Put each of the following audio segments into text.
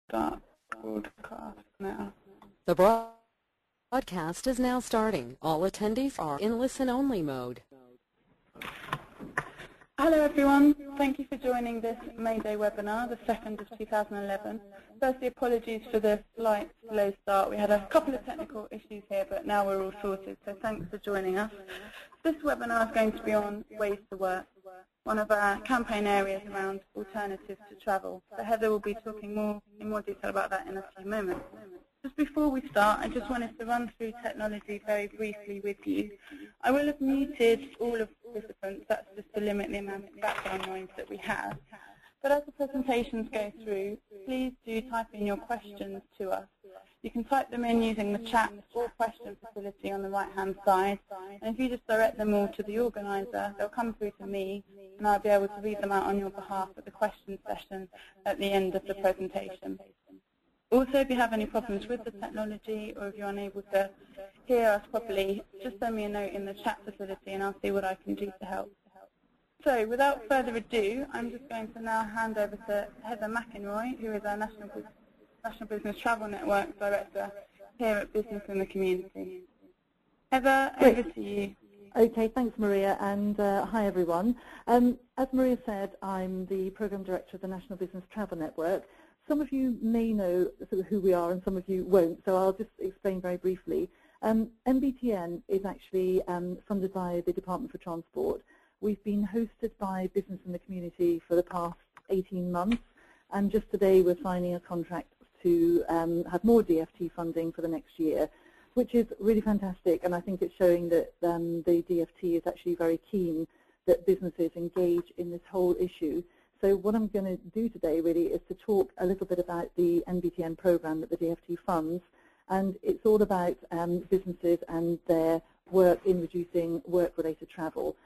Start broadcast now. The broadcast is now starting. All attendees are in listen-only mode. Hello everyone, thank you for joining this Mayday webinar, the 2nd of 2011. Firstly, apologies for the slight slow start. We had a couple of technical issues here, but now we're all sorted, so thanks for joining us. This webinar is going to be on ways to work, one of our campaign areas around alternatives to travel. So Heather will be talking in more detail about that in a few moments. Just before we start, I just wanted to run through technology very briefly with you. I will have muted all of the participants, that's just to limit the amount of background noise that we have. But as the presentations go through, please do type in your questions to us. You can type them in using the chat or question facility on the right-hand side. And if you just direct them all to the organiser, they'll come through to me, and I'll be able to read them out on your behalf at the question session at the end of the presentation. Also, if you have any problems with the technology or if you're unable to hear us properly, just send me a note in the chat facility and I'll see what I can do to help. So, without further ado, I'm just going to now hand over to Heather McInroy, who is our National Business Travel Network Director here at Business in the Community. Heather, over to you. Okay, thanks Maria, and hi everyone. As Maria said, I'm the Programme Director of the National Business Travel Network. Some of you may know sort of who we are and some of you won't, so I'll just explain very briefly. NBTN is actually funded by the Department for Transport. We've been hosted by Business in the Community for the past 18 months, and just today we're signing a contract to have more DFT funding for the next year, which is really fantastic, and I think it's showing that the DFT is actually very keen that businesses engage in this whole issue. So what I'm going to do today really is to talk a little bit about the NBTN program that the DFT funds, and it's all about businesses and their work in reducing work-related travel.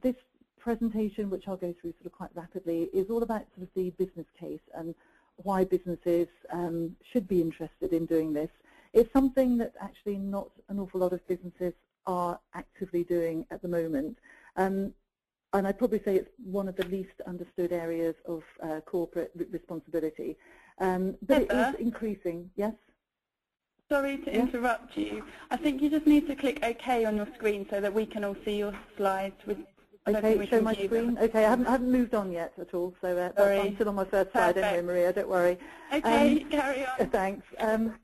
This presentation, which I'll go through sort of quite rapidly, is all about sort of the business case and why businesses should be interested in doing this. It's something that actually not an awful lot of businesses are actively doing at the moment. And I'd probably say it's one of the least understood areas of corporate responsibility. But Heather, it is increasing. Yes? Sorry to interrupt you. I think you just need to click OK on your screen so that we can all see your slides. Okay, show my screen. Okay, I haven't moved on yet at all, so I'm still on my first slide anyway, Maria, don't worry. Okay, carry on. Thanks.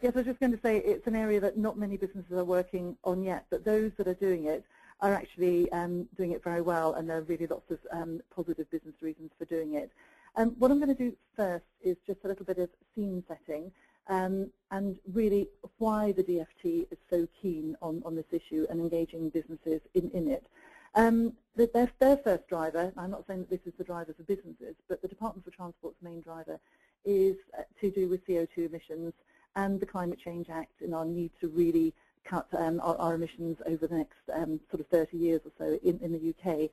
Yes, I was just going to say it's an area that not many businesses are working on yet, but those that are doing it are actually doing it very well, and there are really lots of positive business reasons for doing it. What I'm going to do first is just a little bit of scene setting and really why the DFT is so keen on this issue and engaging businesses in it. Their first driver, I'm not saying that this is the driver for businesses, but the Department for Transport's main driver is to do with CO2 emissions and the Climate Change Act and our need to really cut our emissions over the next sort of 30 years or so in the UK.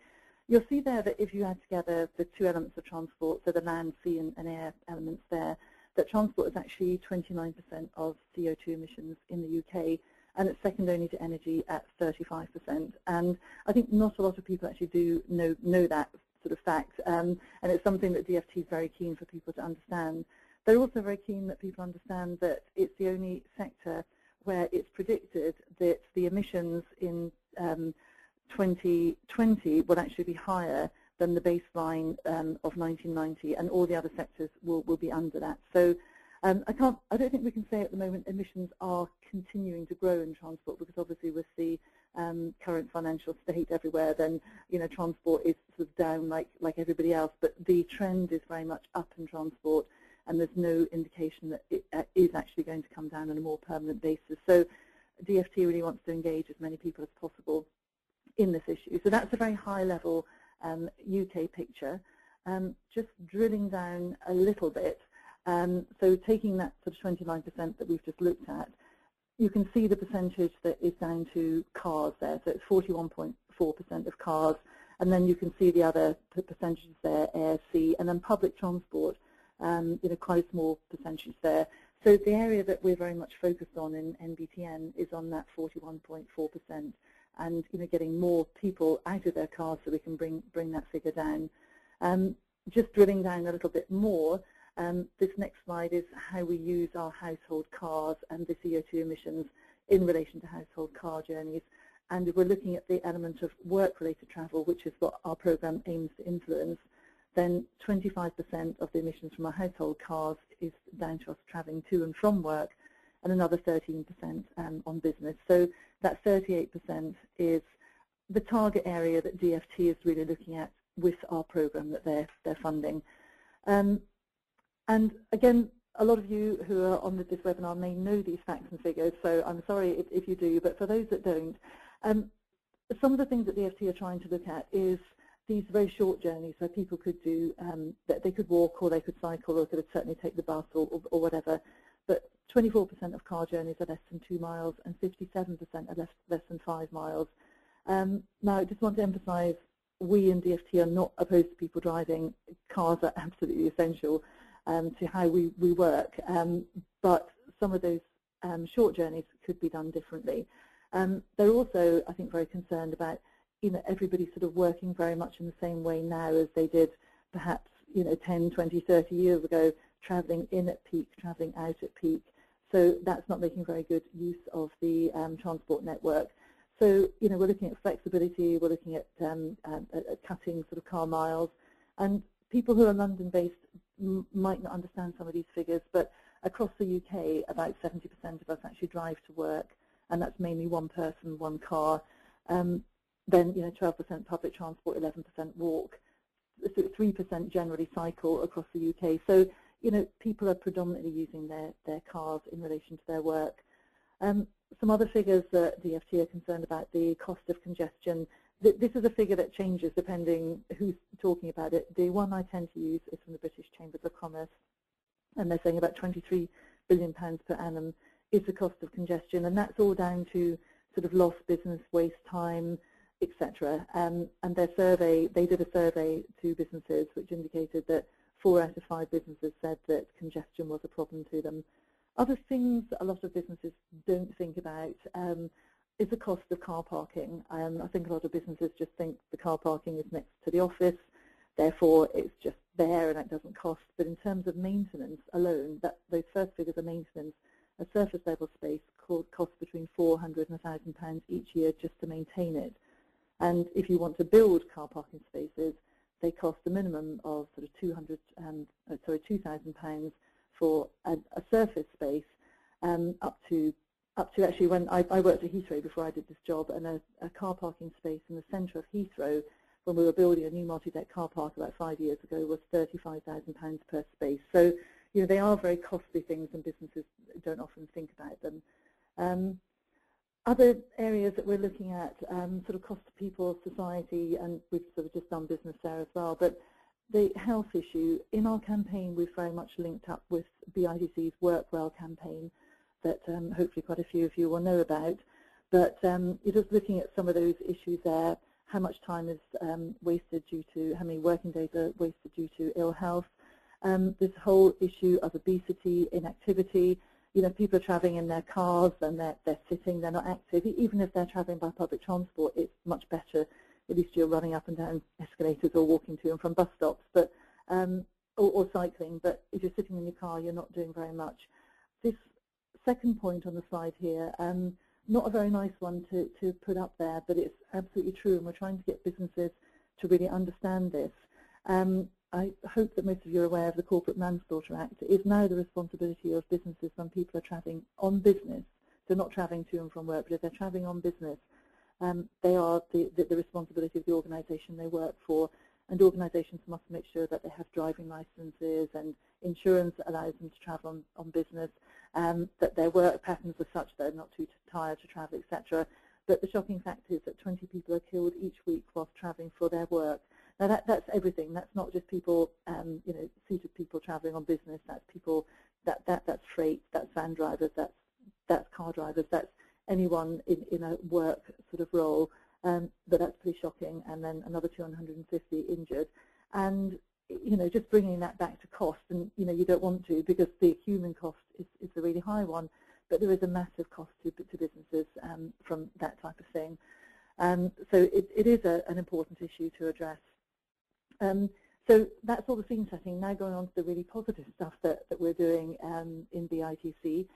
You'll see there that if you add together the two elements of transport, so the land, sea and air elements there, that transport is actually 29% of CO2 emissions in the UK, and it's second only to energy at 35%. And I think not a lot of people actually do know that sort of fact, and it's something that DFT is very keen for people to understand. They're also very keen that people understand that it's the only sector where it's predicted that the emissions in 2020 will actually be higher than the baseline of 1990, and all the other sectors will be under that. So I don't think we can say at the moment emissions are continuing to grow in transport, because obviously with the current financial state everywhere, then transport is sort of down like everybody else. But the trend is very much up in transport, and there's no indication that it is actually going to come down on a more permanent basis. So DFT really wants to engage as many people as possible in this issue. So that's a very high-level UK picture. Just drilling down a little bit, so taking that sort of 29% that we've just looked at, you can see the percentage that is down to cars there. So it's 41.4% of cars, and then you can see the other percentages there, air, sea, and then public transport. Quite a small percentage there. So the area that we're very much focused on in NBTN is on that 41.4%, and getting more people out of their cars so we can bring that figure down. Just drilling down a little bit more, This next slide is how we use our household cars and the CO2 emissions in relation to household car journeys. And if we're looking at the element of work-related travel, which is what our programme aims to influence, then 25% of the emissions from our household cars is down to us travelling to and from work, and another 13% on business. So that 38% is the target area that DFT is really looking at with our programme that they're funding. And again, a lot of you who are on this webinar may know these facts and figures, so I'm sorry if you do, but for those that don't, some of the things that DFT are trying to look at is these very short journeys where people could do, that they could walk or they could cycle or they could certainly take the bus or whatever, but 24% of car journeys are less than 2 miles and 57% are less than 5 miles. Now, I just want to emphasise, we in DFT are not opposed to people driving. Cars are absolutely essential to how we work, but some of those short journeys could be done differently. They're also, I think, very concerned about, everybody sort of working very much in the same way now as they did perhaps, 10, 20, 30 years ago, travelling in at peak, travelling out at peak. So that's not making very good use of the transport network. So, we're looking at flexibility, we're looking at cutting sort of car miles, and people who are London-based might not understand some of these figures, but across the UK, about 70% of us actually drive to work, and that's mainly one person, one car. Then 12% public transport, 11% walk, 3% generally cycle across the UK. So people are predominantly using their cars in relation to their work. Some other figures that DFT are concerned about, the cost of congestion. This is a figure that changes depending who's talking about it. The one I tend to use is from the British Chambers of Commerce, and they're saying about £23 billion per annum is the cost of congestion, and that's all down to sort of lost business, waste time, etc. And their survey, they did a survey to businesses which indicated that 4 out of 5 businesses said that congestion was a problem to them. Other things that a lot of businesses don't think about is the cost of car parking. I think a lot of businesses just think the car parking is next to the office, therefore it's just there and it doesn't cost. But in terms of maintenance alone, those first figures are maintenance. A surface level space costs between £400 and £1,000 each year just to maintain it. And if you want to build car parking spaces, they cost a minimum of sort of £2,000 for a surface space, up to actually, when I worked at Heathrow before I did this job, and a car parking space in the centre of Heathrow when we were building a new multi-deck car park about 5 years ago was £35,000 per space. So they are very costly things, and businesses don't often think about them. Other areas that we're looking at, sort of cost to people, society, and we've sort of just done business there as well, but the health issue, in our campaign we've very much linked up with BIDC's Work Well campaign that hopefully quite a few of you will know about, but you're just looking at some of those issues there, how much time is wasted due to, how many working days are wasted due to ill health, this whole issue of obesity, inactivity. People are travelling in their cars and they're sitting, they're not active. Even if they're travelling by public transport, it's much better. At least you're running up and down escalators or walking to and from bus stops, but or cycling. But if you're sitting in your car, you're not doing very much. This second point on the slide here, not a very nice one to put up there, but it's absolutely true, and we're trying to get businesses to really understand this. I hope that most of you are aware of the Corporate Manslaughter Act. It is now the responsibility of businesses when people are travelling on business, so not travelling to and from work, but if they're travelling on business, they are the responsibility of the organisation they work for, and organisations must make sure that they have driving licences and insurance that allows them to travel on business, that their work patterns are such that they're not too tired to travel, etc. But the shocking fact is that 20 people are killed each week whilst travelling for their work. Now that's everything. That's not just people, seated people travelling on business. That's people, that's freight, that's van drivers, that's car drivers, that's anyone in a work sort of role. But that's pretty shocking. And then another 250 injured. And just bringing that back to cost, and you don't want to, because the human cost is a really high one, but there is a massive cost to businesses from that type of thing. So it is an important issue to address. So that's all the scene setting. Now going on to the really positive stuff that we're doing in BITC.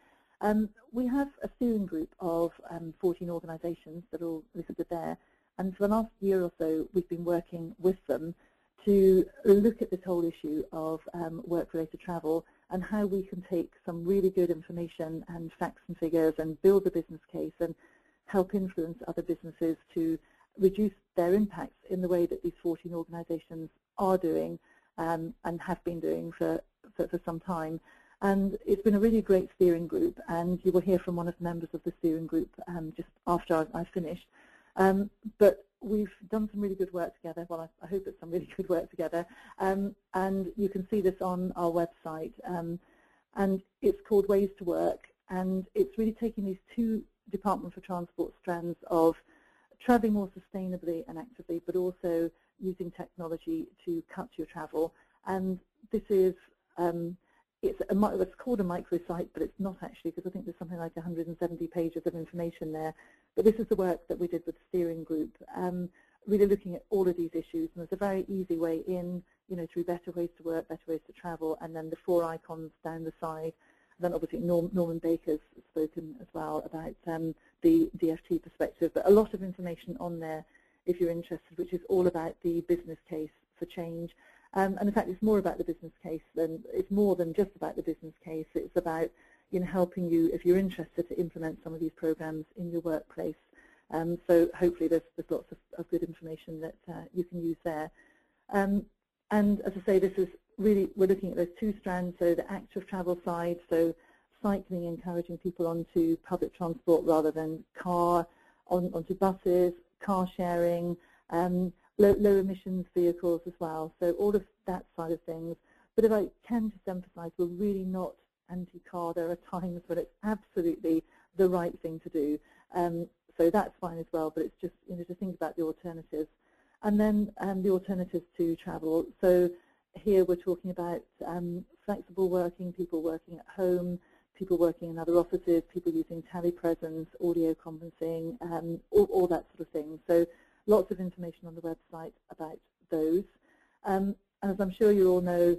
We have a steering group of 14 organisations that are all listed there, and for the last year or so we've been working with them to look at this whole issue of work-related travel and how we can take some really good information and facts and figures and build a business case and help influence other businesses to reduce their impacts in the way that these 14 organisations are doing and have been doing for some time. And it's been a really great steering group, and you will hear from one of the members of the steering group just after I've finished. But we've done some really good work together. Well, I hope it's some really good work together. And you can see this on our website. And it's called Ways to Work, and it's really taking these two Department for Transport strands of travelling more sustainably and actively, but also using technology to cut your travel. And this is, it's called a microsite, but it's not actually, because I think there's something like 170 pages of information there. But this is the work that we did with the steering group, really looking at all of these issues. And there's a very easy way in, through better ways to work, better ways to travel, and then the 4 icons down the side. And then obviously Norman Baker's spoken as well about the DFT perspective, but a lot of information on there if you're interested, which is all about the business case for change. And in fact, it's more about the business case it's more than just about the business case. It's about helping you, if you're interested, to implement some of these programs in your workplace. So hopefully there's lots of good information that you can use there. And as I say, this is really, we're looking at those two strands, so the active travel side, so cycling, encouraging people onto public transport rather than car, onto buses, car sharing, low emissions vehicles as well, so all of that side of things. But if I can just emphasise, we're really not anti-car. There are times when it's absolutely the right thing to do, so that's fine as well, but it's just to think about the alternatives. And then the alternatives to travel. So here we're talking about flexible working, people working at home, people working in other offices, people using telepresence, audio conferencing, all that sort of thing. So lots of information on the website about those. And as I'm sure you all know,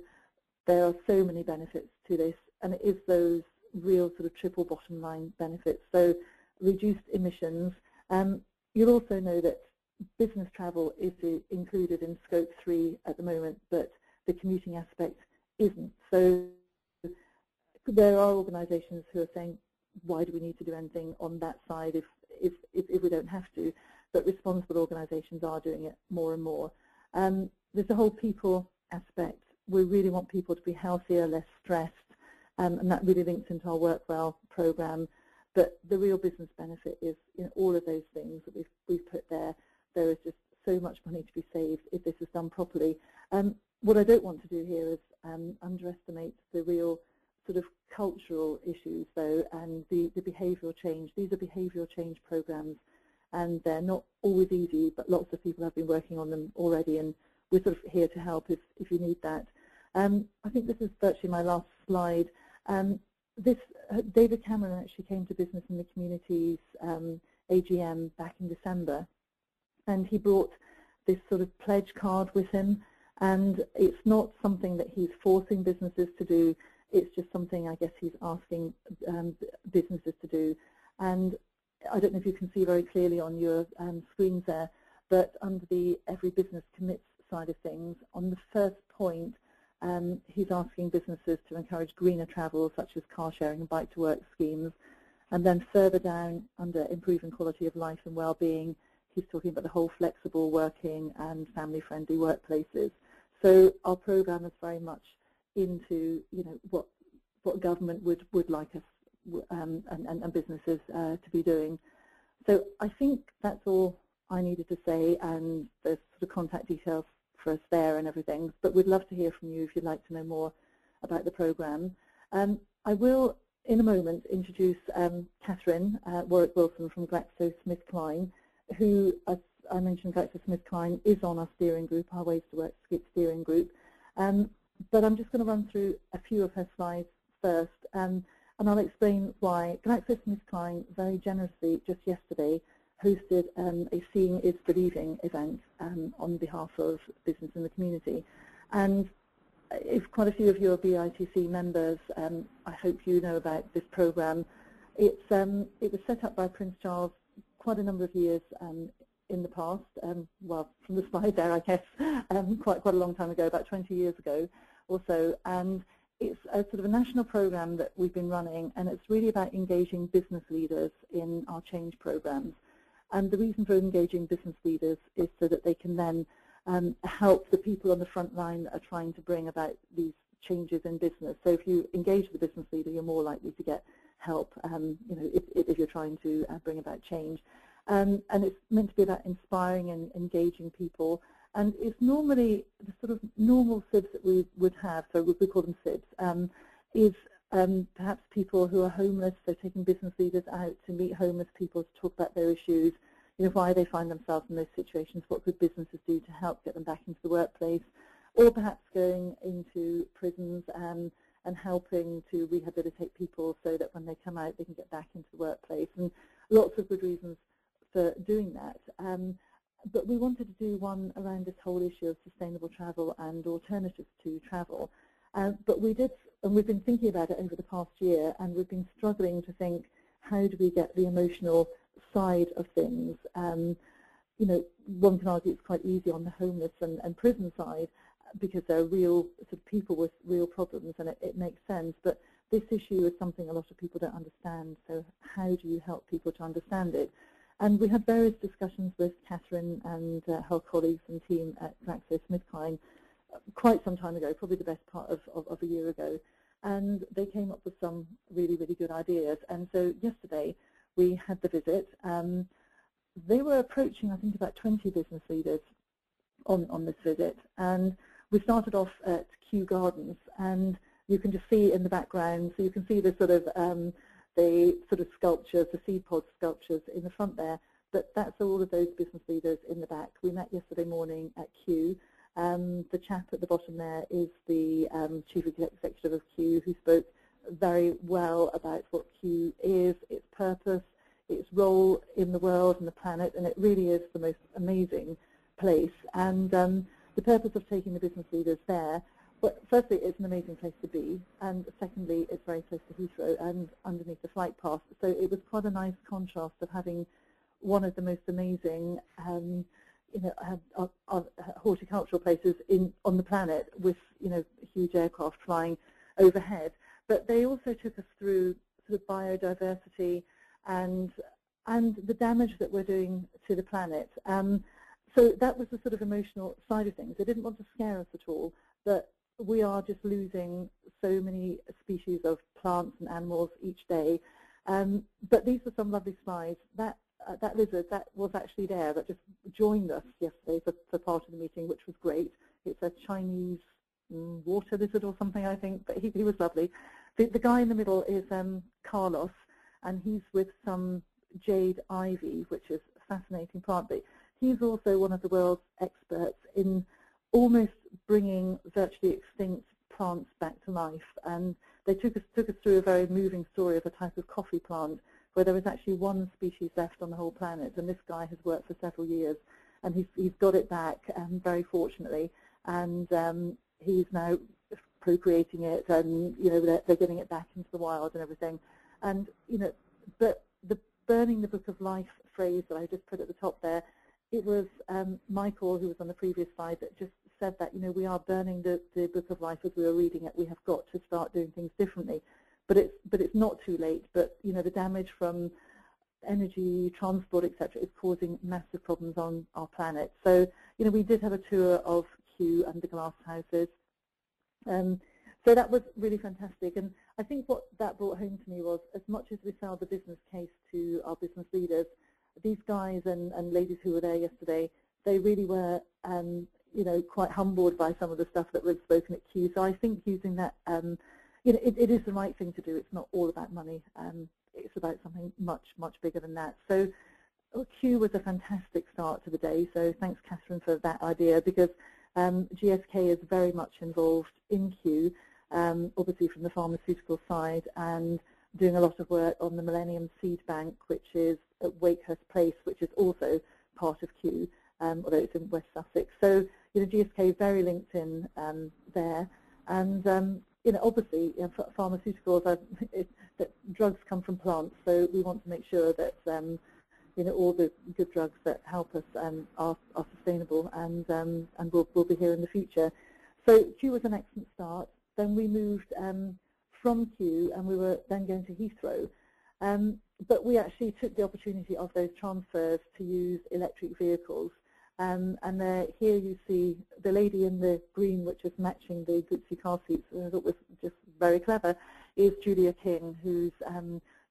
there are so many benefits to this, and it is those real sort of triple bottom line benefits. So reduced emissions. You'll also know that business travel is included in Scope 3 at the moment, but the commuting aspect isn't. So there are organisations who are saying, why do we need to do anything on that side if we don't have to? But responsible organisations are doing it more and more. There's the whole people aspect. We really want people to be healthier, less stressed, and that really links into our Work Well programme. But the real business benefit is all of those things that we've put there. There is just so much money to be saved if this is done properly. What I don't want to do here is underestimate the real sort of cultural issues, though, and the behavioural change. These are behavioural change programmes, and they're not always easy, but lots of people have been working on them already, and we're sort of here to help if you need that. I think this is virtually my last slide. David Cameron actually came to Business in the Community's AGM back in December, and he brought this sort of pledge card with him, and it's not something that he's forcing businesses to do, it's just something I guess he's asking businesses to do. And I don't know if you can see very clearly on your screens there, but under the Every Business Commits side of things, on the first point, he's asking businesses to encourage greener travel, such as car sharing and bike to work schemes. And then further down, under improving quality of life and well-being, he's talking about the whole flexible working and family-friendly workplaces. So our programme is very much into what government would like us and businesses to be doing. So I think that's all I needed to say, and there's sort of contact details for us there and everything, but we'd love to hear from you if you'd like to know more about the programme. I will, in a moment, introduce Catherine Warwick-Wilson from GlaxoSmithKline, who, as I mentioned, GlaxoSmithKline is on our steering group, our Ways to Work steering group. But I'm just going to run through a few of her slides first, and I'll explain why. GlaxoSmithKline very generously, just yesterday, hosted a Seeing is Believing event on behalf of business in the community. And if quite a few of you are BITC members, I hope you know about this program. It was set up by Prince Charles quite a number of years in the past, well, from the slide there, I guess, quite a long time ago, about 20 years ago or so. And it's a sort of a national program that we've been running, and it's really about engaging business leaders in our change programs. And the reason for engaging business leaders is so that they can then help the people on the front line that are trying to bring about these changes in business. So if you engage with a business leader, you're more likely to get help, if you're trying to bring about change. And it's meant to be about inspiring and engaging people. And it's normally the sort of normal SIBs that we would have, so we call them SIBs, is perhaps people who are homeless, so taking business leaders out to meet homeless people to talk about their issues, why they find themselves in those situations, what could businesses do to help get them back into the workplace, or perhaps going into prisons and helping to rehabilitate people so that when they come out they can get back into the workplace, and lots of good reasons for doing that. But we wanted to do one around this whole issue of sustainable travel and alternatives to travel. But we did, and we've been thinking about it over the past year, and we've been struggling to think, how do we get the emotional side of things? One can argue it's quite easy on the homeless and prison side because they're real sort of people with real problems, and it makes sense. But this issue is something a lot of people don't understand, so how do you help people to understand it? And we had various discussions with Catherine and her colleagues and team at GlaxoSmithKline quite some time ago, probably the best part of a year ago. And they came up with some really, really good ideas. And so yesterday we had the visit. They were approaching, I think, about 20 business leaders on this visit. And we started off at Kew Gardens. And you can just see in the background, so you can see the sort of sculptures, the seed pod sculptures in the front there, but that's all of those business leaders in the back. We met yesterday morning at Kew. The chap at the bottom there is the Chief Executive of Kew, who spoke very well about what Kew is, its purpose, its role in the world and the planet, and it really is the most amazing place. And the purpose of taking the business leaders there, well, firstly, it's an amazing place to be, and secondly, it's very close to Heathrow and underneath the flight path. So it was quite a nice contrast of having one of the most amazing horticultural places on the planet with huge aircraft flying overhead. But they also took us through sort of biodiversity and the damage that we're doing to the planet. So that was the sort of emotional side of things. They didn't want to scare us at all, but we are just losing so many species of plants and animals each day. But these are some lovely slides. That lizard that was actually there, that just joined us yesterday for part of the meeting, which was great. It's a Chinese water lizard or something, I think, but he was lovely. The guy in the middle is Carlos, and he's with some jade ivy, which is a fascinating plant. But he's also one of the world's experts in almost bringing virtually extinct plants back to life. And they took us through a very moving story of a type of coffee plant where there was actually one species left on the whole planet, and this guy has worked for several years, and he's got it back, very fortunately, and he's now procreating it, and they're getting it back into the wild and everything. And but the burning the book of life phrase that I just put at the top there, it was Michael, who was on the previous slide, that just said that we are burning the book of life as we were reading it. We have got to start doing things differently. But it's not too late. But the damage from energy, transport, etc., is causing massive problems on our planet. So we did have a tour of Kew and the glass houses. So that was really fantastic. And I think what that brought home to me was, as much as we sell the business case to our business leaders, these guys and ladies who were there yesterday, they really were quite humbled by some of the stuff that was spoken at Kew. So I think using that, it is the right thing to do. It's not all about money. It's about something much, much bigger than that. So Kew was a fantastic start to the day. So thanks, Catherine, for that idea, because GSK is very much involved in Kew, obviously from the pharmaceutical side, and doing a lot of work on the Millennium Seed Bank, which is at Wakehurst Place, which is also part of Kew, although it's in West Sussex. So GSK very linked in there, and obviously pharmaceuticals that drugs come from plants, so we want to make sure that all the good drugs that help us are sustainable, and will be here in the future. So Kew was an excellent start. Then we moved from Kew, and we were then going to Heathrow. But we actually took the opportunity of those transfers to use electric vehicles. And here you see the lady in the green, which is matching the Gucci car seats, which I thought was just very clever, is Julia King, who's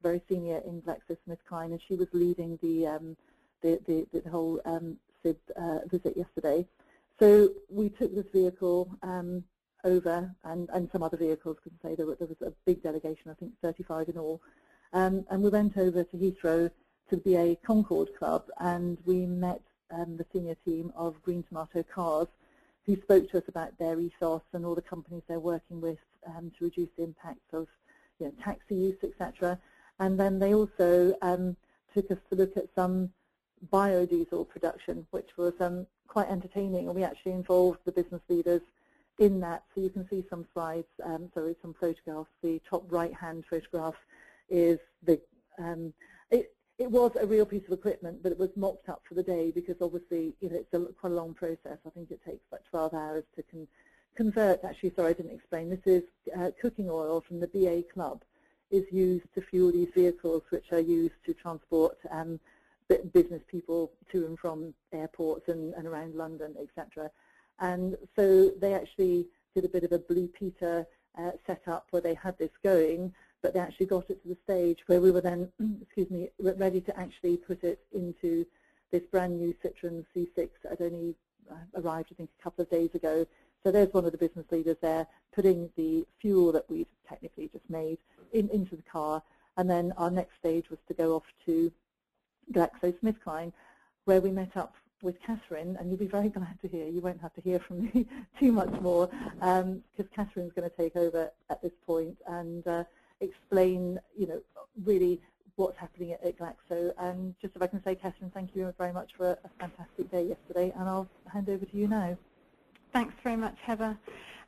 very senior in GlaxoSmithKline, and she was leading the whole SIB visit yesterday. So we took this vehicle over, and some other vehicles, couldn't say, there was a big delegation, I think 35 in all. And we went over to Heathrow to the BA Concord Club, and we met the senior team of Green Tomato Cars, who spoke to us about their ethos and all the companies they're working with to reduce the impacts of taxi use, etc. And then they also took us to look at some biodiesel production, which was quite entertaining, and we actually involved the business leaders in that. So you can see some slides, some photographs. The top right-hand photograph is it was a real piece of equipment, but it was mocked up for the day because obviously it's quite a long process. I think it takes like 12 hours to convert. Actually, sorry, I didn't explain. This is cooking oil from the BA Club is used to fuel these vehicles, which are used to transport business people to and from airports and around London, etc. And so they actually did a bit of a Blue Peter setup where they had this going, but they actually got it to the stage where we were then, ready to actually put it into this brand new Citroen C6 that had only arrived, I think, a couple of days ago. So there's one of the business leaders there putting the fuel that we'd technically just made into the car. And then our next stage was to go off to GlaxoSmithKline, where we met up with Catherine, and you'll be very glad to hear, you won't have to hear from me too much more, because Catherine's going to take over at this point and explain, really what's happening at Glaxo. And just if I can say, Catherine, thank you very much for a fantastic day yesterday, and I'll hand over to you now. Thanks very much, Heather.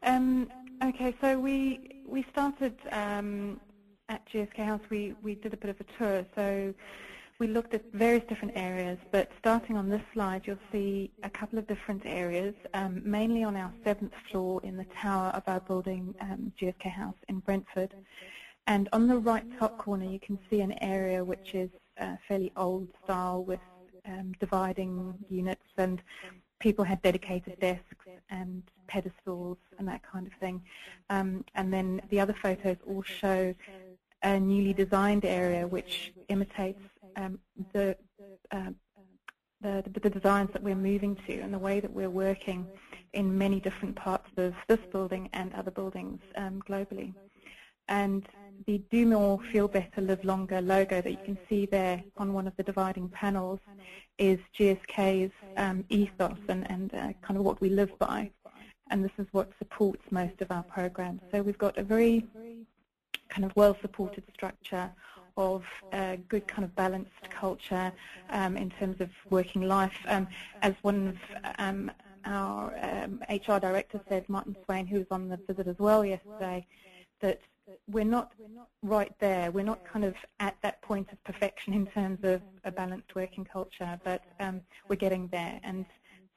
Okay, so we started at GSK House. We did a bit of a tour, so we looked at various different areas, but starting on this slide, you'll see a couple of different areas, mainly on our 7th floor in the tower of our building, GSK House in Brentford. And on the right top corner, you can see an area which is fairly old style with dividing units, and people had dedicated desks and pedestals and that kind of thing. And then the other photos all show a newly designed area which imitates the designs that we're moving to and the way that we're working in many different parts of this building and other buildings globally. And the Do More, Feel Better, Live Longer logo that you can see there on one of the dividing panels is GSK's ethos and kind of what we live by. And this is what supports most of our programs. So we've got a very kind of well-supported structure of a good kind of balanced culture in terms of working life. As one of our HR director said, Martin Swain, who was on the visit as well yesterday, that we're not right there. We're not kind of at that point of perfection in terms of a balanced working culture, but we're getting there, and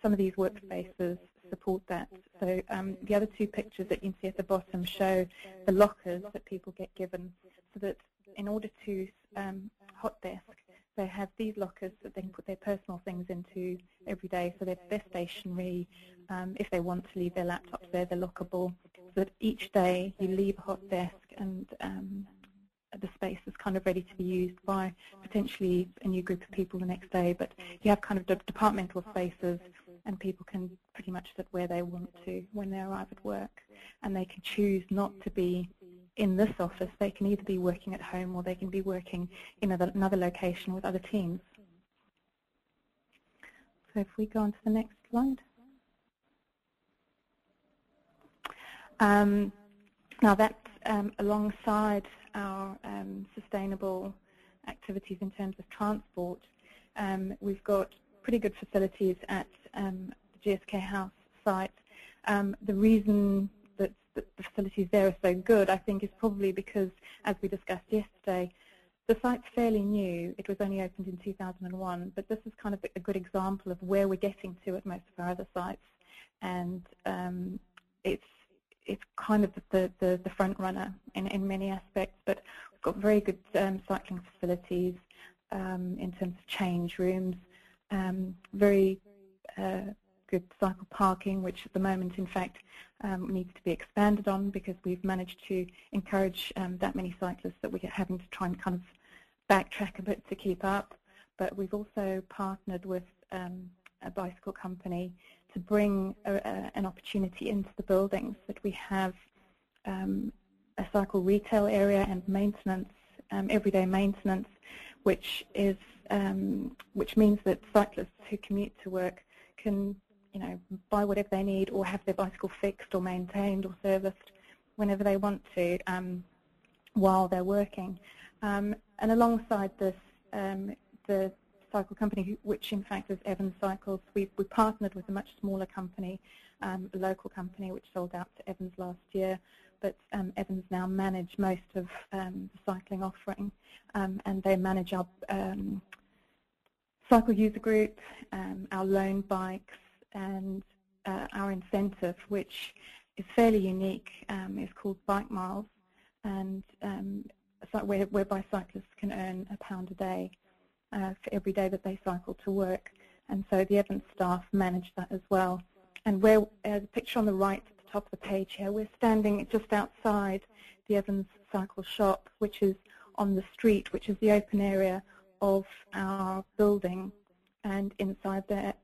some of these workspaces support that. So the other two pictures that you can see at the bottom show the lockers that people get given, so that in order to hot desk, they have these lockers that they can put their personal things into every day, so they're stationary. If they want to leave their laptops there, they're lockable, so that each day you leave a hot desk and the space is kind of ready to be used by potentially a new group of people the next day. But you have kind of departmental spaces, and people can pretty much sit where they want to when they arrive at work, and they can choose not to be in this office. They can either be working at home or they can be working in another location with other teams. So if we go on to the next slide. Now that's alongside our sustainable activities in terms of transport. We've got pretty good facilities at the GSK House site. The reason that the facilities there are so good, I think, is probably because, as we discussed yesterday, the site's fairly new. It was only opened in 2001, but this is kind of a good example of where we're getting to at most of our other sites, and it's kind of the front runner in many aspects. But we've got very good cycling facilities in terms of change rooms, very good cycle parking, which at the moment, in fact, needs to be expanded on, because we've managed to encourage that many cyclists that we're having to try and kind of backtrack a bit to keep up. But we've also partnered with a bicycle company to bring an opportunity into the buildings, that we have a cycle retail area and maintenance, everyday maintenance, which means that cyclists who commute to work can, buy whatever they need, or have their bicycle fixed or maintained or serviced whenever they want to, while they're working. And alongside this, the cycle company, which in fact is Evans Cycles, we partnered with a much smaller company, a local company, which sold out to Evans last year. But Evans now manage most of the cycling offering, and they manage our cycle user group, our loan bikes, and our incentive, which is fairly unique, is called Bike Miles, and whereby cyclists can earn £1 a day for every day that they cycle to work. And so the Evans staff manage that as well. And where the picture on the right at the top of the page here, we're standing just outside the Evans Cycle Shop, which is on the street, which is the open area of our building. And inside there,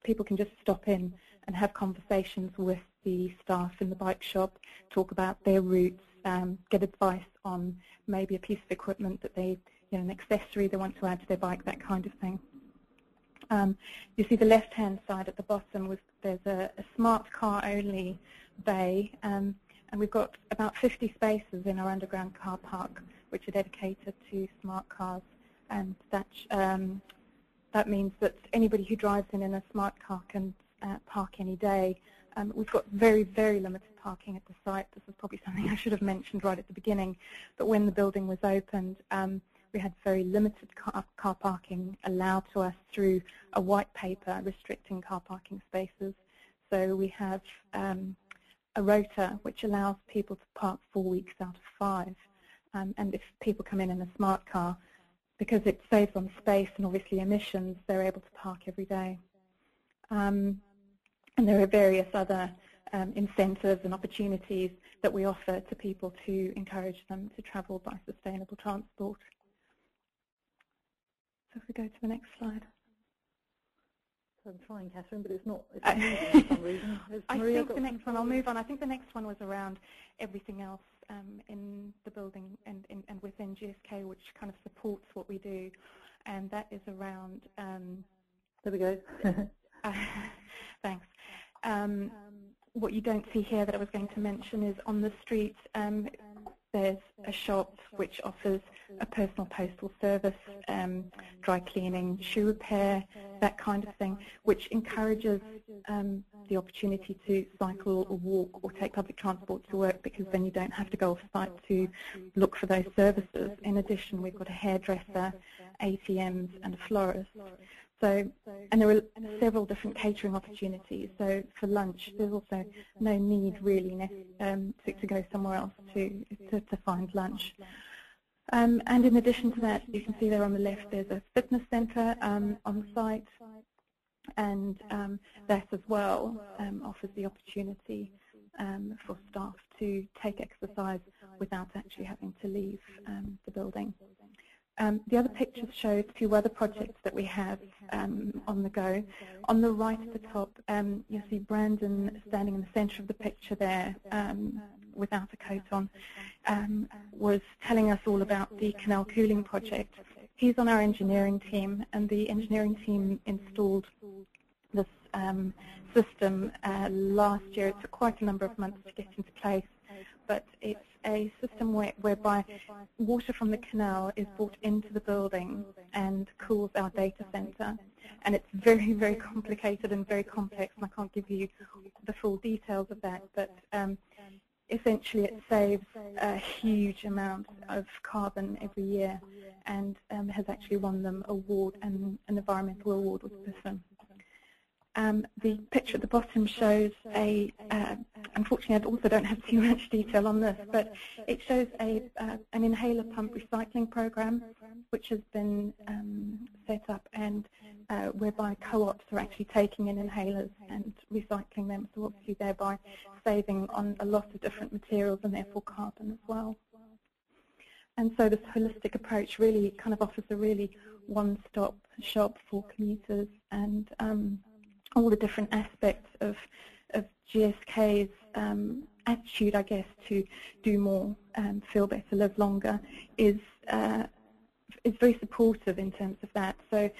people can just stop in and have conversations with the staff in the bike shop, talk about their routes, get advice on maybe a piece of equipment that they, an accessory they want to add to their bike, that kind of thing. You see the left-hand side at the bottom, there's a smart car only bay, and we've got about 50 spaces in our underground car park which are dedicated to smart cars, and that means that anybody who drives in a smart car can park any day. We've got very, very limited parking at the site. This is probably something I should have mentioned right at the beginning, but when the building was opened, we had very limited car parking allowed to us through a white paper restricting car parking spaces. So we have a rota which allows people to park 4 weeks out of 5. And if people come in a smart car, because it saves on space and obviously emissions, they're able to park every day. And there are various other incentives and opportunities that we offer to people to encourage them to travel by sustainable transport. So if we go to the next slide. So I'm trying, Catherine, but it's not moving for some reason. I think the next one, I'll move on. I think the next one was around everything else in the building and within GSK, which kind of supports what we do, and that is around... there we go. Thanks. What you don't see here that I was going to mention is on the street there's a shop which offers a personal postal service, dry cleaning, shoe repair, that kind of thing, which encourages the opportunity to cycle or walk or take public transport to work, because then you don't have to go off-site to look for those services. In addition, we've got a hairdresser, ATMs, and a florist. So, and there are several different catering opportunities. So for lunch, there's also no need really to go somewhere else to find lunch. And in addition to that, you can see there on the left, there's a fitness centre on the site, and that as well offers the opportunity for staff to take exercise without actually having to leave the building. The other pictures show 2 other projects that we have on the go. On the right at the top, you'll see Brandon standing in the centre of the picture there without a coat on, was telling us all about the canal cooling project. He's on our engineering team, and the engineering team installed this system last year. It took quite a number of months to get into place, but it's a system whereby water from the canal is brought into the building and cools our data center. And it's very, very complicated and very complex, and I can't give you the full details of that, but essentially it saves a huge amount of carbon every year, and has actually won them an environmental award with PISM. The picture at the bottom shows unfortunately I also don't have too much detail on this, but it shows an inhaler pump recycling program which has been set up, and whereby co-ops are actually taking in inhalers and recycling them, so obviously thereby saving on a lot of different materials and therefore carbon as well. And so this holistic approach really kind of offers a really one-stop shop for commuters, and all the different aspects of GSK's attitude, I guess, to do more, feel better, live longer, is very supportive in terms of that. So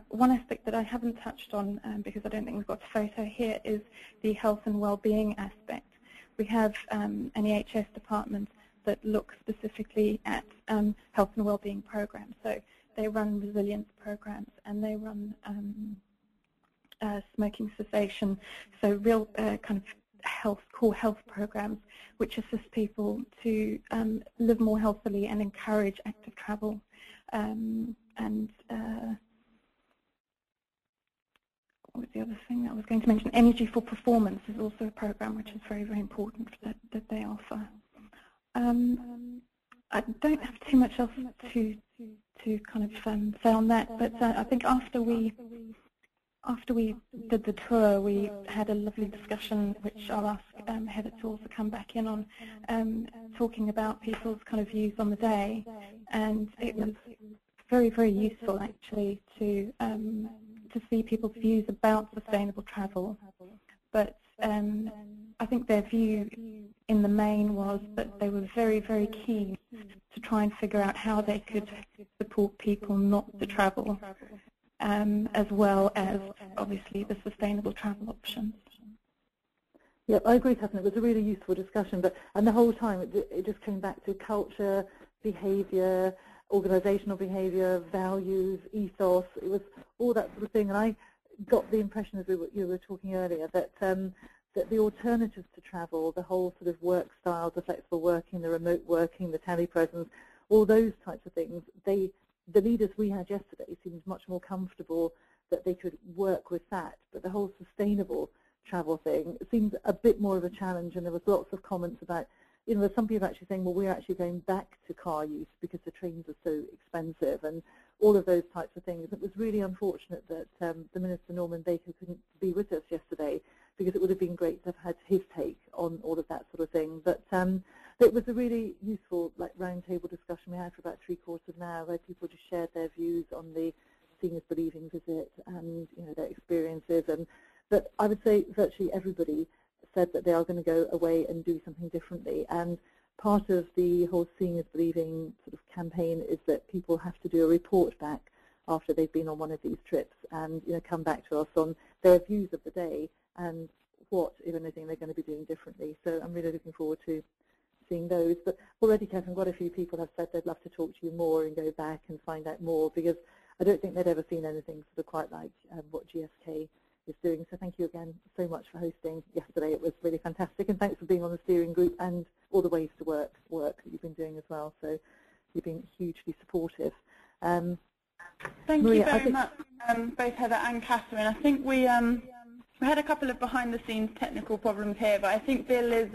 one aspect that I haven't touched on, because I don't think we've got a photo here, is the health and well-being aspect. We have an EHS department that looks specifically at health and well-being programs. So they run resilience programs, and they run smoking cessation, so real kind of core health programs which assist people to live more healthily and encourage active travel. What was the other thing that I was going to mention? Energy for Performance is also a program which is very, very important that they offer. I don't have too much else to kind of say on that, but I think after we did the tour, we had a lovely discussion, which I'll ask Heather to also come back in on, talking about people's kind of views on the day, and it was very, very useful actually to see people's views about sustainable travel. But I think their view in the main was that they were very, very keen to try and figure out how they could support people not to travel, as well as obviously the sustainable travel options. Yeah, I agree, Catherine. It was a really useful discussion, and the whole time it just came back to culture, behaviour, organisational behaviour, values, ethos. It was all that sort of thing, and I got the impression, as you were talking earlier, that that the alternatives to travel, the whole sort of work styles, the flexible working, the remote working, the telepresence, all those types of things, the leaders we had yesterday seemed much more comfortable that they could work with that. But the whole sustainable travel thing seemed a bit more of a challenge, and there was lots of comments about, there's some people actually saying, well, we're actually going back to car use because the trains are so expensive, and all of those types of things. It was really unfortunate that the Minister, Norman Baker, couldn't be with us yesterday, because it would have been great to have had his take on all of that sort of thing. But it was a really useful roundtable discussion we had for about 3/4 of an hour, where people just shared their views on the Seniors Believing visit and their experiences. But I would say virtually everybody said that they are going to go away and do something differently. And part of the whole Seniors Believing sort of campaign is that people have to do a report back after they've been on one of these trips, and come back to us on their views of the day and what, if anything, they're going to be doing differently. So I'm really looking forward to seeing those. But already, Catherine, quite a few people have said they'd love to talk to you more and go back and find out more, because I don't think they'd ever seen anything sort of quite like what GSK is doing. So thank you again so much for hosting yesterday. It was really fantastic, and thanks for being on the steering group and all the ways to work that you've been doing as well. So you've been hugely supportive. Thank Maria, you very much, both Heather and Catherine. I think we had a couple of behind-the-scenes technical problems here, but I think Bill is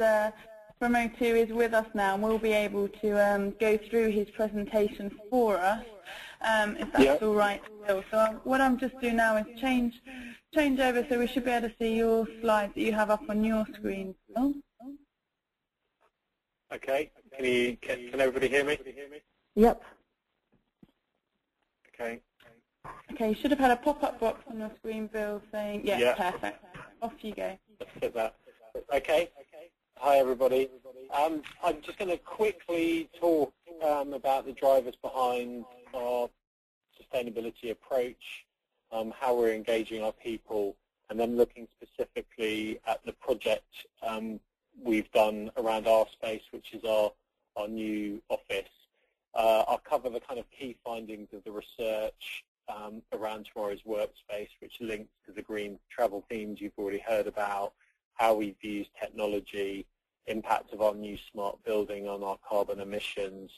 from O2 is with us now, and we'll be able to go through his presentation for us, if that's all right, Bill. So what I'm just doing now is change over, so we should be able to see your slides that you have up on your screen, Bill. Okay. Can everybody hear me? Yep. Okay. Okay, you should have had a pop-up box on your screen, Bill, saying, yes, yeah. Perfect. Off you go. Let's hit that. Okay. Hi, everybody. I'm just going to quickly talk about the drivers behind our sustainability approach, how we're engaging our people, and then looking specifically at the project we've done around our space, which is our new office. I'll cover the kind of key findings of the research around tomorrow's workspace, which links to the green travel themes you've already heard about, how we've used technology, impact of our new smart building on our carbon emissions,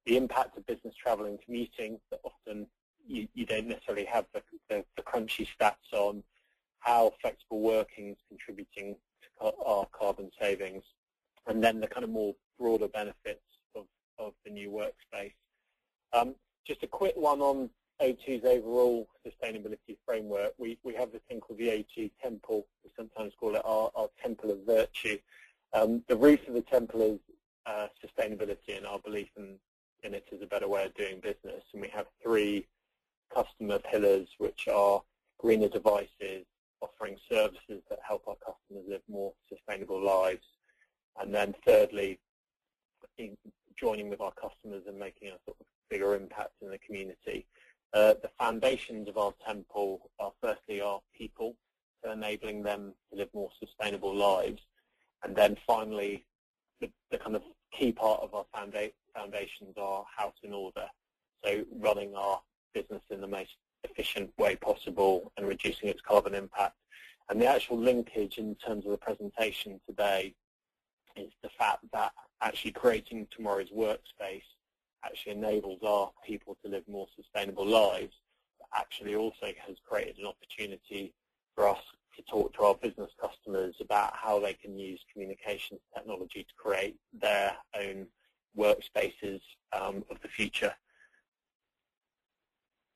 the impact of business travel and commuting that often you don't necessarily have the crunchy stats on, how flexible working is contributing to our carbon savings, and then the kind of more broader benefits of the new workspace. Just a quick one on O2's overall sustainability framework. We have this thing called the O2 Temple. We sometimes call it our Temple of Virtue. The root of the temple is sustainability and our belief in it as a better way of doing business. And we have 3 customer pillars, which are greener devices, offering services that help our customers live more sustainable lives. And then thirdly, joining with our customers and making a sort of bigger impact in the community. The foundations of our temple are firstly our people, so enabling them to live more sustainable lives. And then finally, the kind of key part of our foundations are house in order, so running our business in the most efficient way possible and reducing its carbon impact. And the actual linkage in terms of the presentation today is the fact that actually creating tomorrow's workspace actually enables our people to live more sustainable lives, but actually also has created an opportunity for us to talk to our business customers about how they can use communications technology to create their own workspaces of the future.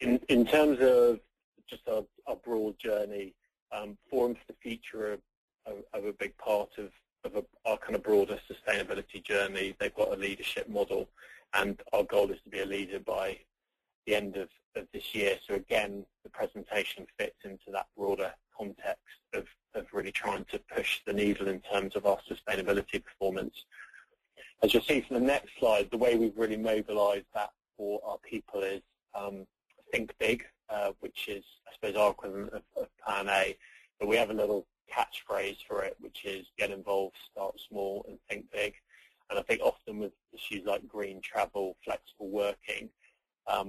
In terms of just our broad journey, Forum for the Future are a big part of our kind of broader sustainability journey. They've got a leadership model, and our goal is to be a leader by the end of this year. So again, the presentation fits into that broader context of really trying to push the needle in terms of our sustainability performance. As you'll see from the next slide, the way we've really mobilized that for our people is think big, which is, I suppose, our equivalent of Plan A, but we have a little catchphrase for it, which is get involved, start small, and think big. And I think often with issues like green travel, flexible working,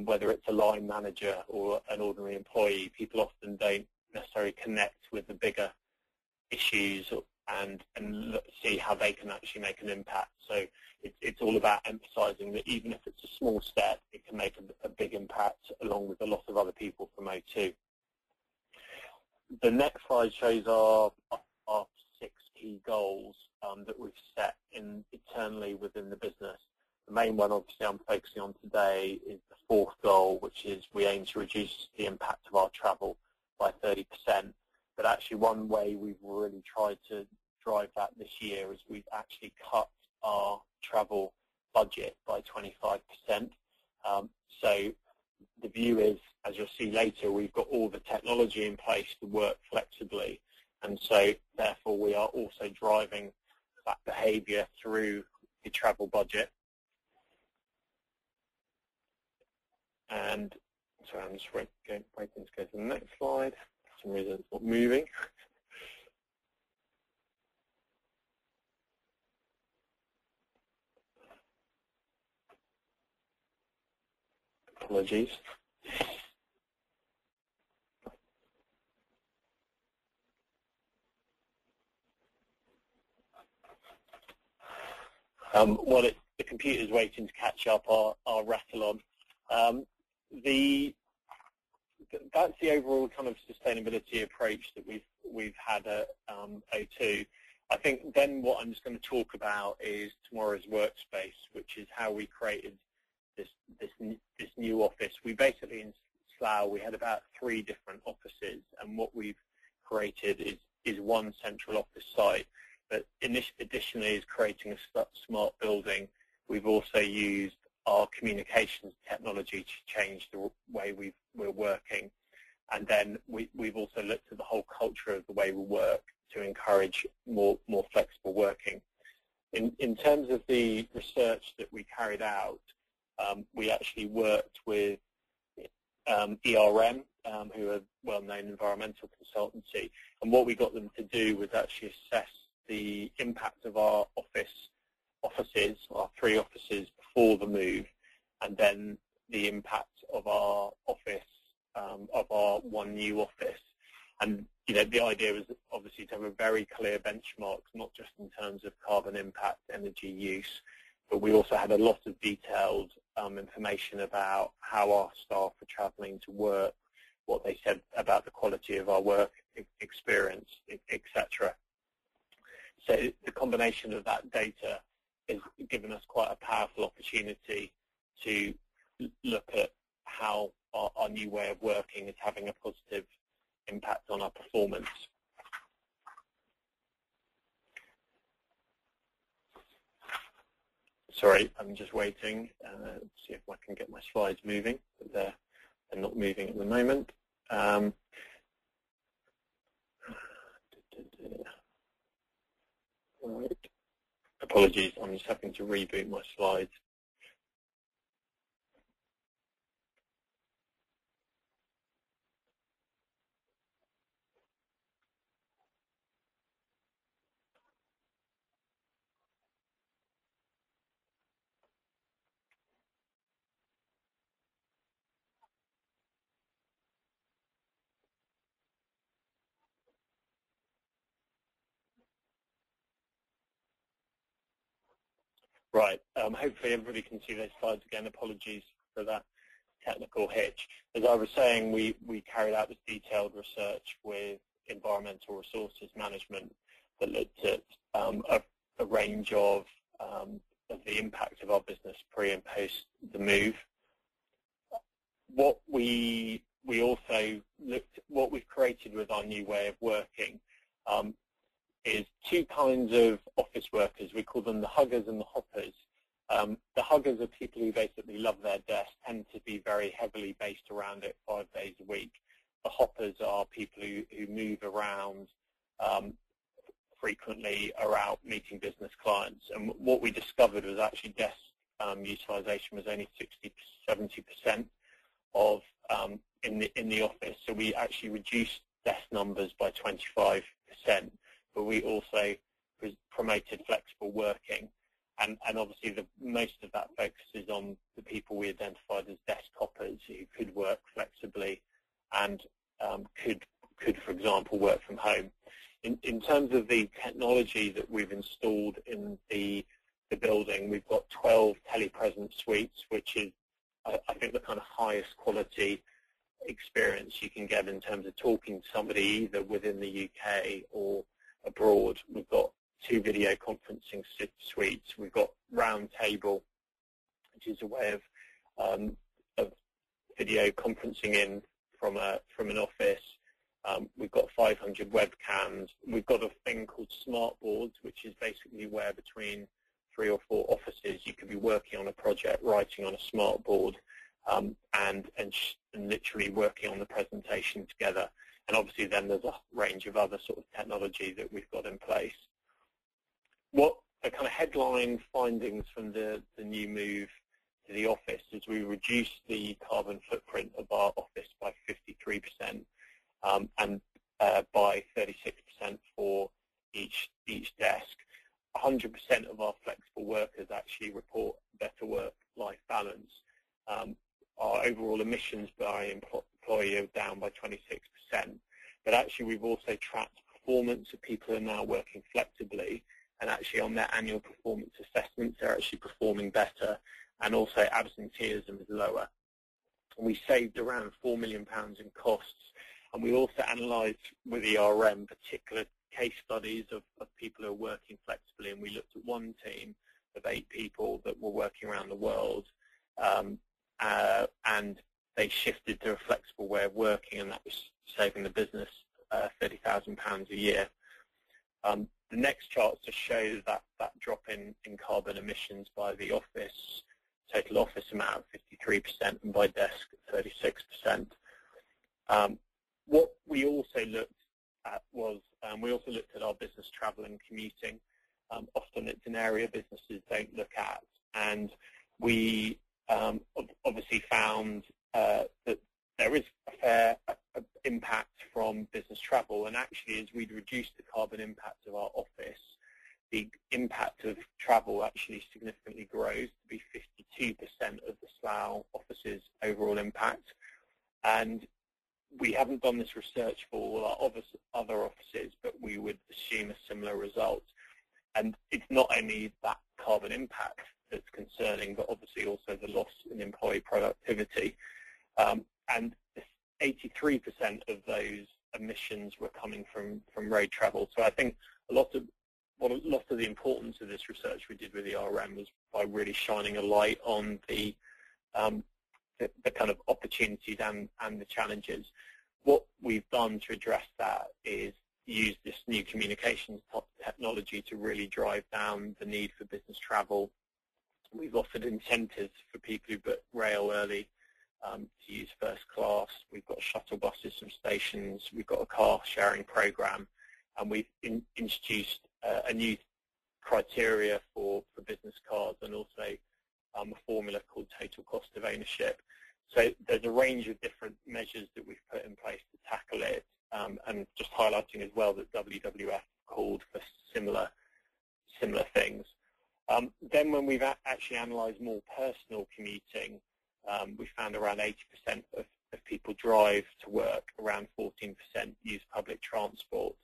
whether it's a line manager or an ordinary employee, people often don't necessarily connect with the bigger issues and see how they can actually make an impact. So it's all about emphasizing that even if it's a small step, it can make a big impact along with a lot of other people from O2. The next slide shows our 6 key goals that we've set internally within the business. The main one, obviously, I'm focusing on today is the 4th goal, which is we aim to reduce the impact of our travel by 30%. But actually, one way we've really tried to drive that this year is we've actually cut our travel budget by 25%. So the view is, as you'll see later, we've got all the technology in place to work flexibly, and so therefore we are also driving that behaviour through the travel budget. And sorry, I'm just waiting to go to the next slide. For some reason it's not moving. Apologies. While the computer's waiting to catch up, I'll rattle on. That's the overall kind of sustainability approach that we've had at O2. I think then what I'm just going to talk about is tomorrow's workspace, which is how we created this new office. We basically in Slough we had about 3 different offices, and what we've created is one central office site. But additionally is creating a smart building. We've also used our communications technology to change the way we're working, and then we've also looked at the whole culture of the way we work to encourage more flexible working. In terms of the research that we carried out, we actually worked with ERM, who are a well-known environmental consultancy, and what we got them to do was actually assess the impact of our offices, our 3 offices before the move, and then the impact of our office, of our one new office. And the idea was obviously to have a very clear benchmark, not just in terms of carbon impact, energy use, but we also had a lot of detailed information about how our staff were travelling to work, what they said about the quality of our work experience, etc. So the combination of that data has given us quite a powerful opportunity to look at how our new way of working is having a positive impact on our performance. Sorry, I'm just waiting to see if I can get my slides moving, but they're not moving at the moment. Right. Apologies, I'm just having to reboot my slides. Right. Hopefully everybody can see those slides again. Apologies for that technical hitch. As I was saying, we carried out this detailed research with environmental resources management that looked at a range of the impact of our business pre and post the move. What we also looked, what we've created with our new way of working is two kinds of office workers. We call them the huggers and the hoppers. The huggers are people who basically love their desk, tend to be very heavily based around it 5 days a week. The hoppers are people who move around frequently, are out meeting business clients. And what we discovered was actually desk utilization was only 60–70% of in the office. So we actually reduced desk numbers by 25%. But we also promoted flexible working, and obviously most of that focuses on the people we identified as desk hoppers who could work flexibly and could, for example, work from home. In terms of the technology that we've installed in the building, we've got 12 telepresence suites, which is, I think, the kind of highest quality experience you can get in terms of talking to somebody either within the UK or abroad. We've got 2 video conferencing suites. We've got Round Table, which is a way of video conferencing in from an office. We've got 500 webcams. We've got a thing called smart boards, which is basically where between 3 or 4 offices you could be working on a project, writing on a smart board, and literally working on the presentation together. And obviously then there's a range of other sort of technology that we've got in place. What the kind of headline findings from the new move to the office is we reduced the carbon footprint of our office by 53% and by 36% for each desk. 100% of our flexible workers actually report better work-life balance. Our overall emissions by employee are down by 26%, but actually we've also tracked performance of people who are now working flexibly, and actually on their annual performance assessments they're actually performing better, and also absenteeism is lower. And we saved around £4 million in costs, and we also analysed with ERM particular case studies of people who are working flexibly, and we looked at one team of 8 people that were working around the world, and they shifted to a flexible way of working, and that was saving the business £30,000 a year. The next chart to show that drop in carbon emissions by the office, total office amount of 53%, and by desk 36%. What we also looked at was we also looked at our business travel and commuting. Often it's an area businesses don't look at, and we obviously found that there is a fair impact from business travel, and actually as we'd reduced the carbon impact of our office, the impact of travel actually significantly grows to be 52% of the our office's overall impact. And we haven't done this research for all our other offices, but we would assume a similar result. And it's not only that carbon impact that's concerning, but obviously also the loss in employee productivity. And 83% of those emissions were coming from road travel. So I think a lot of the importance of this research we did with the RM was by really shining a light on the kind of opportunities and the challenges. What we've done to address that is use this new communications technology to really drive down the need for business travel. We've offered incentives for people who book rail early to use first class. We've got shuttle buses from stations. We've got a car sharing program, and we've introduced a new criteria for business cards, and also a formula called total cost of ownership. So there's a range of different measures that we've put in place to tackle it, and just highlighting as well that WWF called for similar things. Then when we've actually analysed more personal commuting, we found around 80% of people drive to work, around 14% use public transport,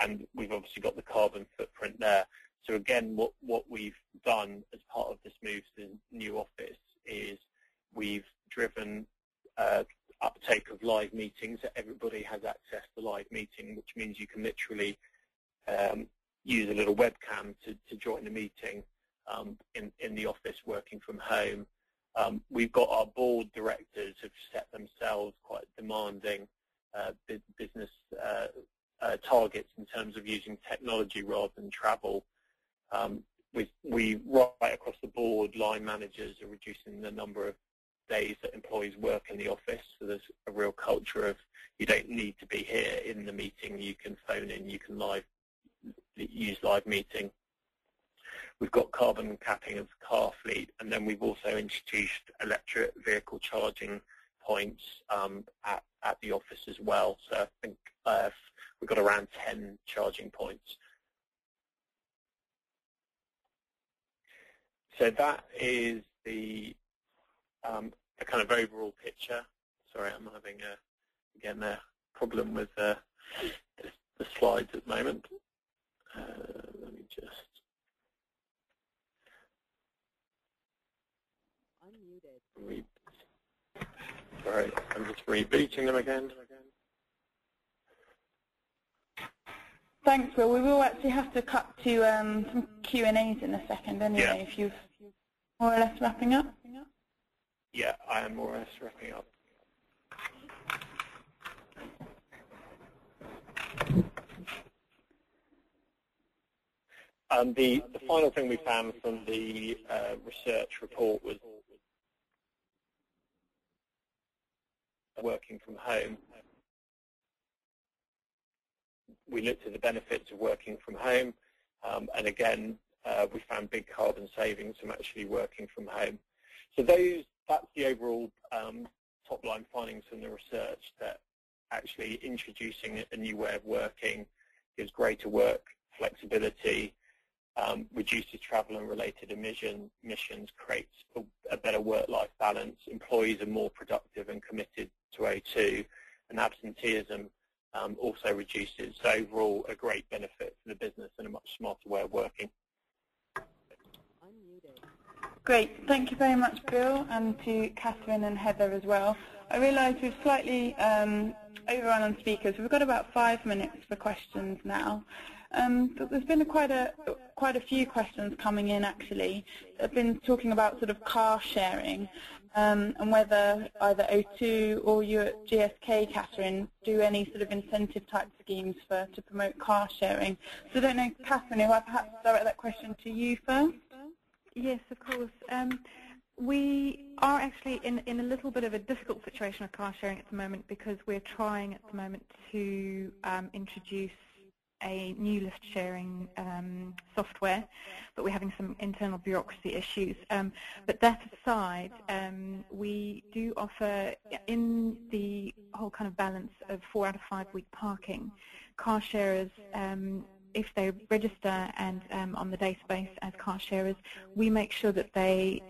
and we've obviously got the carbon footprint there. So again, what we've done as part of this move to the new office is we've driven uptake of live meetings. Everybody has access to live meeting, which means you can literally use a little webcam to join the meeting in the office working from home. We've got our board directors have set themselves quite demanding business targets in terms of using technology rather than travel. We right across the board, line managers are reducing the number of days that employees work in the office, so there's a real culture of you don't need to be here in the meeting, you can phone in, you can use live meeting. We've got carbon capping of the car fleet, and then we've also introduced electric vehicle charging points at the office as well. So I think we've got around 10 charging points. So that is the kind of overall picture. Sorry, I'm having again a problem with the slides at the moment. Let me just. Sorry, I'm just rebooting them again. Thanks, Will. We will actually have to cut to some Q&As in a second anyway, if you've more or less wrapping up. Yeah, I am more or less wrapping up. The final thing we found from the research report was working from home. We looked at the benefits of working from home, and again, we found big carbon savings from actually working from home. So that's the overall top-line findings from the research, that actually introducing a new way of working gives greater work flexibility, reduces travel and related emissions, creates a better work-life balance, employees are more productive and committed to O2, and absenteeism also reduces. So overall, a great benefit for the business and a much smarter way of working. Great. Thank you very much, Bill, and to Catherine and Heather as well. I realise we've slightly overrun on speakers. We've got about 5 minutes for questions now. But there's been quite a few questions coming in, actually. I've been talking about sort of car sharing and whether either O2 or you at GSK, Catherine, do any sort of incentive type schemes to promote car sharing. So I don't know, Catherine, if I perhaps direct that question to you first? Yes, of course. We are actually in a little bit of a difficult situation with car sharing at the moment, because we're trying at the moment to introduce a new lift sharing software, but we're having some internal bureaucracy issues. But that aside, we do offer, in the whole kind of balance of 4 out of 5 week parking, car sharers, if they register and on the database as car sharers, we make sure that they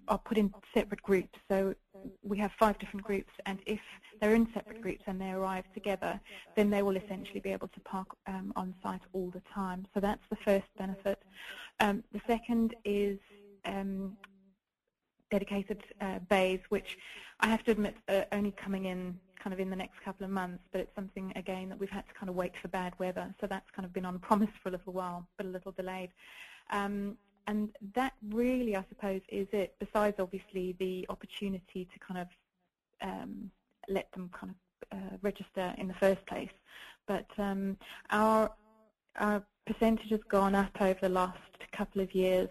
are put in separate groups. So we have 5 different groups, and if they're in separate groups and they arrive together, then they will essentially be able to park on site all the time. So that's the first benefit. The second is dedicated bays, which I have to admit are only coming in kind of in the next couple of months, but it's something, again, that we've had to kind of wait for bad weather. So that's kind of been on promise for a little while, but a little delayed. And that really, I suppose, is it, besides obviously the opportunity to kind of let them kind of register in the first place. But our percentage has gone up over the last couple of years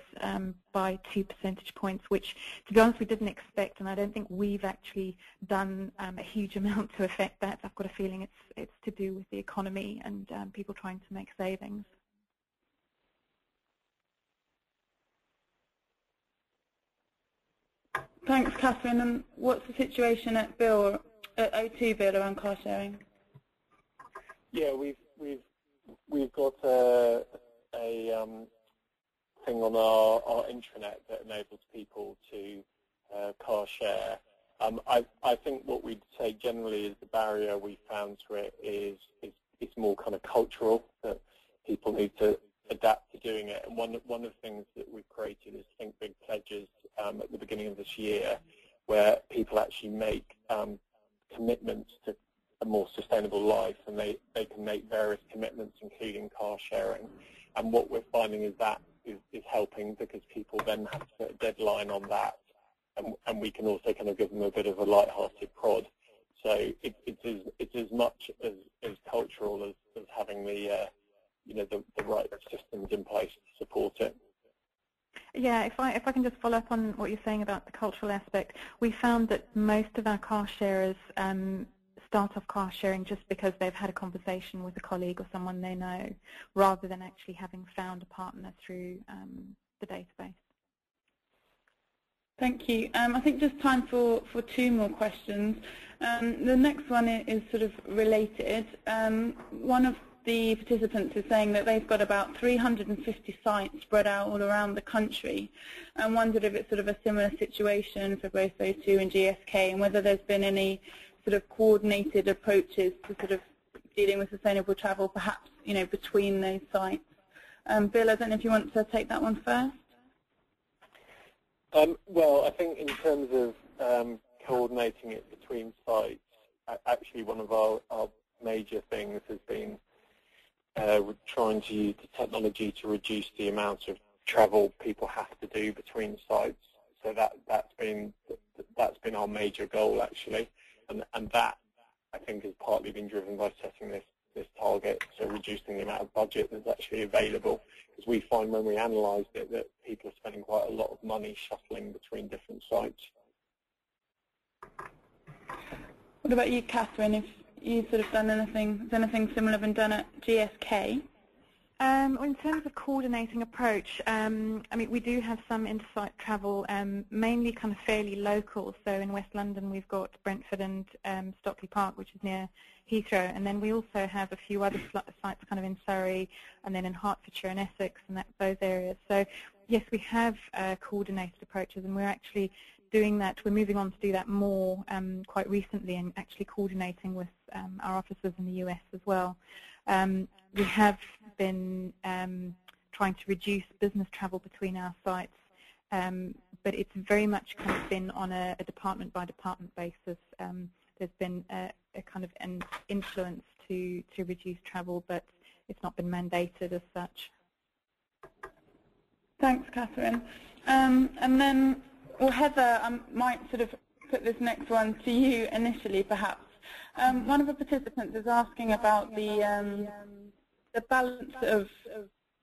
by 2 percentage points, which, to be honest, we didn't expect, and I don't think we've actually done a huge amount to affect that. I've got a feeling it's to do with the economy and people trying to make savings. Thanks, Catherine. And what's the situation at O2 Bill around car sharing? Yeah, we've got a thing on our intranet that enables people to car share. I think what we'd say generally is the barrier we found to it is more kind of cultural, that people need to adapt to doing it. And one of the things that we've created is Think Big pledges at the beginning of this year, where people actually make commitments to a more sustainable life, and they can make various commitments, including car sharing. And what we're finding is that is helping, because people then have to put a deadline on that, and we can also kind of give them a bit of a light-hearted prod. So it's as much as cultural as having the the right systems in place to support it. Yeah, if I can just follow up on what you're saying about the cultural aspect, we found that most of our car sharers start off car sharing just because they've had a conversation with a colleague or someone they know, rather than actually having found a partner through the database. Thank you. I think just time for 2 more questions. The next one is sort of related. One of the participants is saying that they've got about 350 sites spread out all around the country, and wondered if it's sort of a similar situation for both O2 and GSK, and whether there's been any sort of coordinated approaches to sort of dealing with sustainable travel, perhaps between those sites. Bill, I don't know if you want to take that one first. Well, I think in terms of coordinating it between sites, actually one of our major things has been we're trying to use the technology to reduce the amount of travel people have to do between sites. So that's been our major goal, actually, and that, I think, has partly been driven by setting this target, so reducing the amount of budget that's actually available, because we find when we analysed it that people are spending quite a lot of money shuttling between different sites. What about you, Catherine? If you sort of done anything similar been done at GSK? In terms of coordinating approach, I mean, we do have some inter-site travel, mainly kind of fairly local. So in West London, we've got Brentford and Stockley Park, which is near Heathrow, and then we also have a few other sites kind of in Surrey, and then in Hertfordshire and Essex, and those areas. So yes, we have coordinated approaches, and we're actually doing that. We're moving on to do that more quite recently, and actually coordinating with our offices in the US as well. We have been trying to reduce business travel between our sites, but it's very much kind of been on a department-by-department basis. There's been a kind of an influence to reduce travel, but it's not been mandated as such. Thanks, Catherine. And then, well, Heather, I might sort of put this next one to you initially, perhaps. One of the participants is asking about the balance of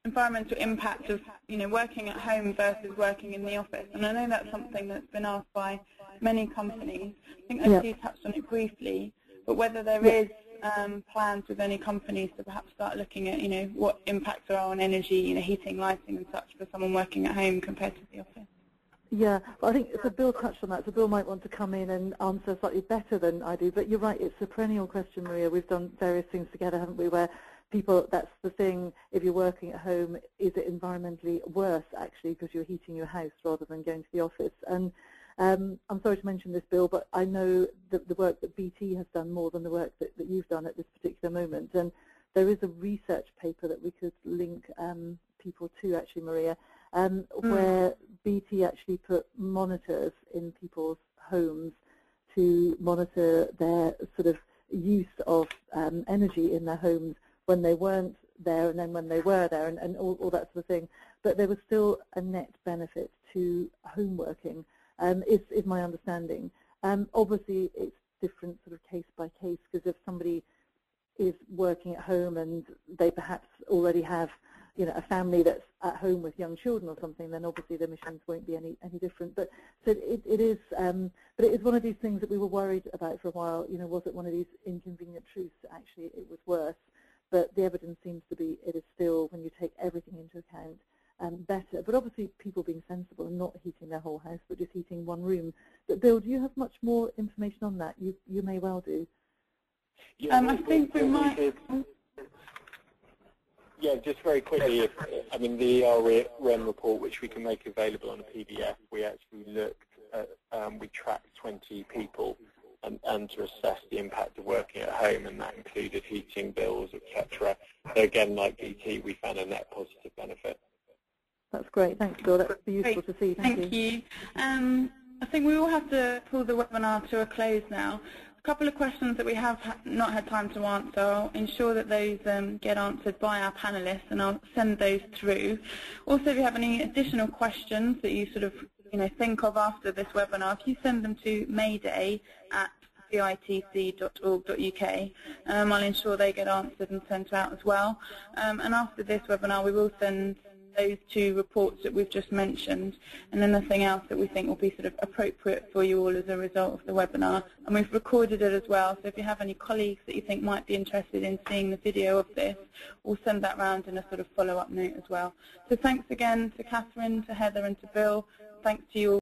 environmental impact of working at home versus working in the office, and I know that's something that's been asked by many companies. I think O2 touched on it briefly, but whether there is plans with any companies to perhaps start looking at what impacts there are on energy, heating, lighting, and such for someone working at home compared to the office. Yeah, well, I think so Bill touched on that, so Bill might want to come in and answer slightly better than I do, but you're right, it's a perennial question, Maria. We've done various things together, haven't we, where people, that's the thing, if you're working at home, is it environmentally worse actually because you're heating your house rather than going to the office? And I'm sorry to mention this, Bill, but I know that the work that BT has done more than the work that you've done at this particular moment. And there is a research paper that we could link people to, actually, Maria, where BT actually put monitors in people's homes to monitor their sort of use of energy in their homes when they weren't there and then when they were there, and all that sort of thing. But there was still a net benefit to home working, is my understanding. Obviously, it's different sort of case by case, because if somebody is working at home and they perhaps already have, you know, a family that's at home with young children or something, then obviously the emissions won't be any different. But so it is, but it is one of these things that we were worried about for a while. You know, was it one of these inconvenient truths? Actually, it was worse. But the evidence seems to be it is still, when you take everything into account, better. But obviously, people being sensible and not heating their whole house, but just heating one room. But Bill, do you have much more information on that? You may well do. Yeah, I think we might. Yeah, just very quickly, I mean, the ERM report, which we can make available on a PDF, we actually looked at, we tracked 20 people and to assess the impact of working at home, and that included heating bills, etc. So again, like BT, we found a net positive benefit. That's great. Thanks, Bill. That's useful to see. Thank you. I think we all have to pull the webinar to a close now. A couple of questions that we have not had time to answer. I'll ensure that those get answered by our panelists, and I'll send those through. Also, if you have any additional questions that you sort of think of after this webinar, if you send them to mayday@bitc.org.uk, I'll ensure they get answered and sent out as well. And after this webinar, we will send those two reports that we've just mentioned, and anything else that we think will be sort of appropriate for you all as a result of the webinar. And we've recorded it as well, so if you have any colleagues that you think might be interested in seeing the video of this, we'll send that round in a sort of follow-up note as well. So thanks again to Catherine, to Heather and to Bill. Thanks to you all.